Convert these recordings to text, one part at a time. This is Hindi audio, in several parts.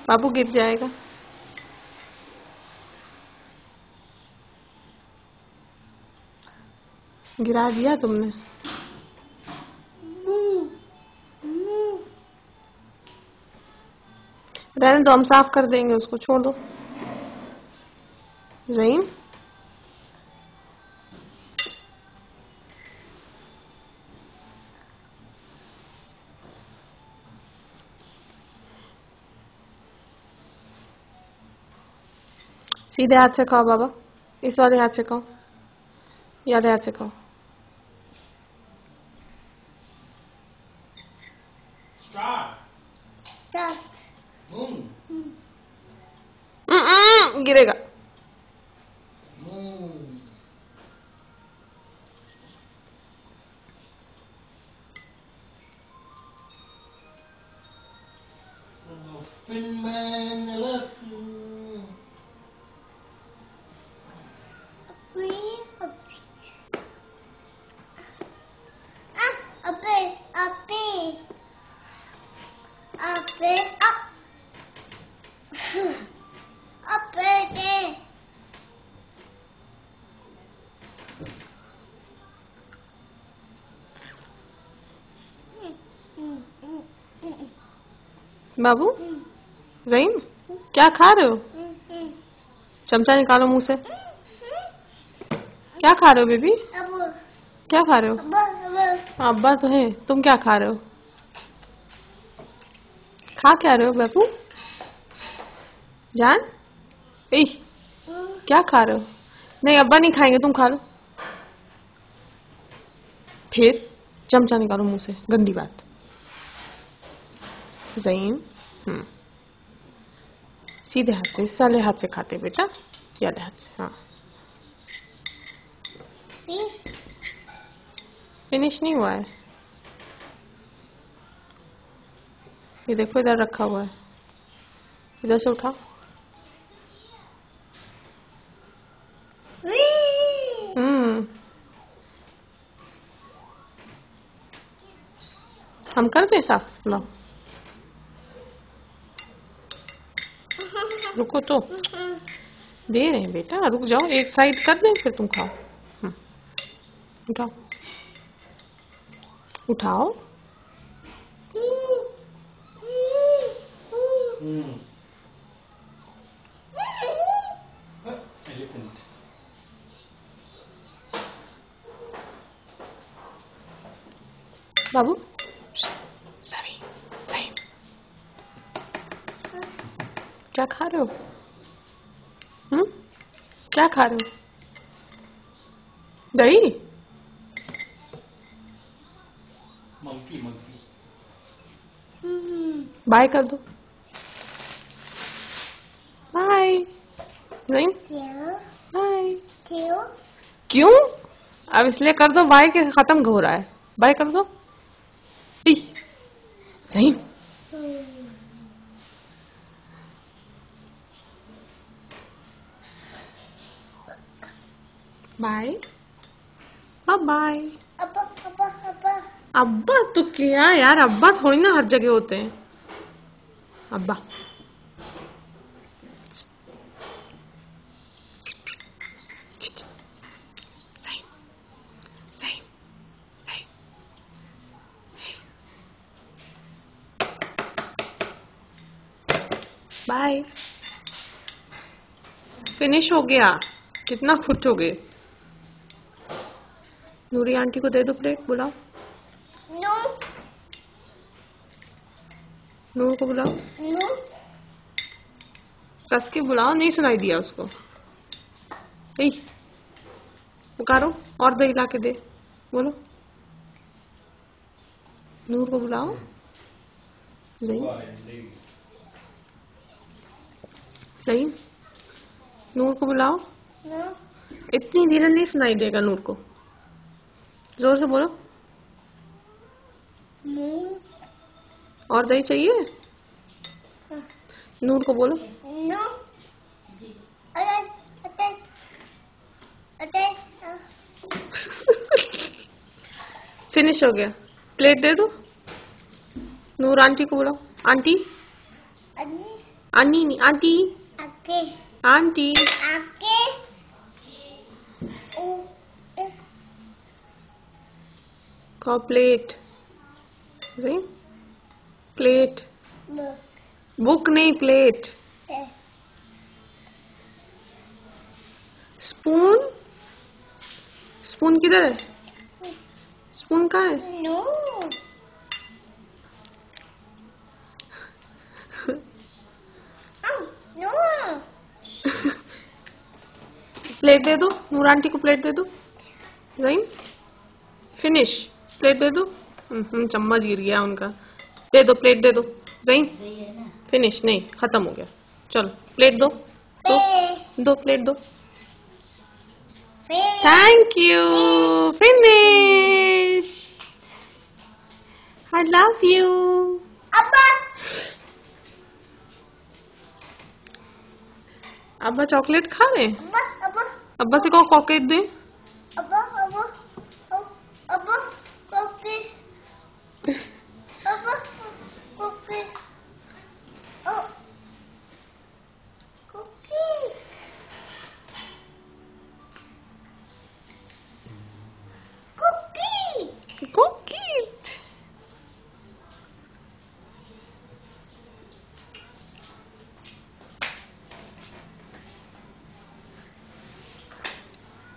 बाबू गिर जाएगा। गिरा दिया तुमने। रहने दो, हम साफ कर देंगे उसको, छोड़ दो। ज़हीम, सीधे हाथ से खाओ बाबा, इस वाले हाथ से खाओ, ये वाले हाथ से खाओ। गिरेगा। बाबू, ज़हीम, क्या खा रहे हो? चमचा निकालो मुंह से। क्या खा रहे हो बेबी? क्या खा रहे हो? अब्बा तो है, तुम क्या खा रहे हो? खा क्या रहे हो बाबू? जान, क्या खा रहे हो? नहीं, अब्बा नहीं खाएंगे, तुम खा लो। फिर चमचा निकालो मुंह से, गंदी बात। ज़हीम, सीधे हाथ से, साले हाथ से खाते बेटा, याले हाथ से। हाँ, फिनिश नहीं हुआ है। ये देखो, इधर रखा हुआ है, इधर से उठाओ। हम कर दें साफ? लो, रुको तो, दे रहे हैं बेटा, रुक जाओ, एक साइड कर दें फिर तुम खाओ। उठाओ, उठाओ। बाबू, सही सही, क्या खा रहे हो? क्या खा रहे हो? दही? Monkey monkey. बाय कर दो, बाय। नहीं, बाय। क्यों? अब इसलिए कर दो बाय के खत्म हो रहा है, बाय कर दो। सही, बाय, बाय। अब्बा तो क्या यार, अब्बा थोड़ी ना हर जगह होते हैं। अब्बा, सही सही, बाय। फिनिश हो गया, कितना खुचोगे? नूरी आंटी को दे दो प्लेट, बुलाओ। नूर को बुलाओ, कस के बुलाओ, नहीं सुनाई दिया उसको। पुकारो, और दही ला के दे, बोलो। नूर को बुलाओ। सही, नूर को बुलाओ। इतनी धीरे नहीं सुनाई देगा नूर को, जोर से बोलो। और दही चाहिए? नूर को बोलो। फिनिश हो गया, प्लेट दे दो। नूर आंटी को बुलाओ, आंटी। आनी नहीं आंटी आके आंटी आके का प्लेट सही प्लेट बुक नहीं प्लेट स्पून स्पून किधर है स्पून कहाँ है नो नो प्लेट दे दो नूर आंटी को प्लेट दे दो ज़हीम फिनिश प्लेट दे दो चम्मच गिर गया उनका दे दो प्लेट दे दो ज़हीम फिनिश नहीं खत्म हो गया चलो प्लेट दो दो प्लेट दो thank you finish I love you अब्बा अब्बा चॉकलेट खा रहे हैं अब्बा अब्बा अब्बा से कहो चॉकलेट दे अब्बा अब्बा अब्बा कोकी अब्बा कोकी ओ कोकी कोकी कुकी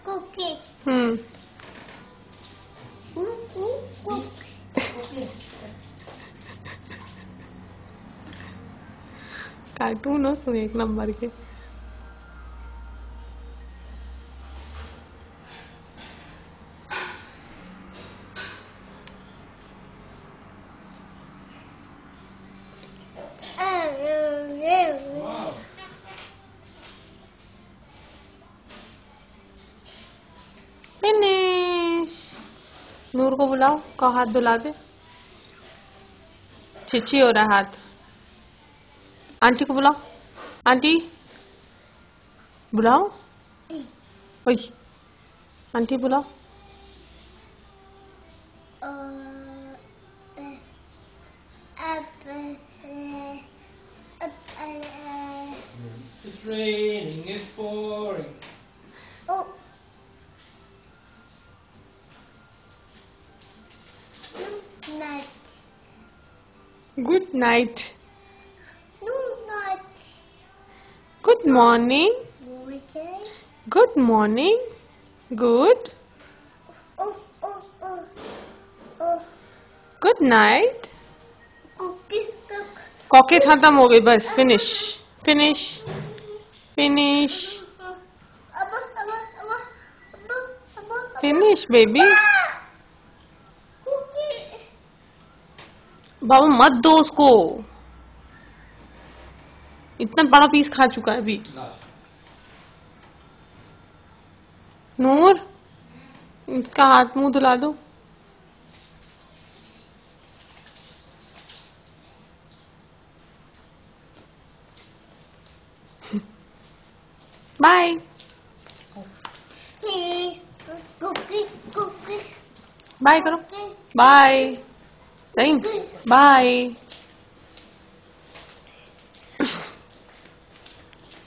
कोकी कार्टून हो तुम एक नंबर के फिनिश नूर को बुलाओ का हाथ धुला दे छिछी हो रहा है हाथ आंटी को बुलाओ आंटी बुलाओ ओए आंटी बुलाओ It's raining, it's pouring. Oh. Night. Good night No, not. Good morning Okay. Good morning good Oh, oh, oh. Oh. Good night Cookie, cook. कॉके खत्म हो गई बस finish finish finish Abba, abba, abba, abba, abba, abba. Finish baby Cookie. बाबा मत दो उसको इतना बड़ा पीस खा चुका है अभी नूर इसका हाथ मुंह धुला दो बाय Cookie, cookie, बाय करो cookie. बाय सही बाय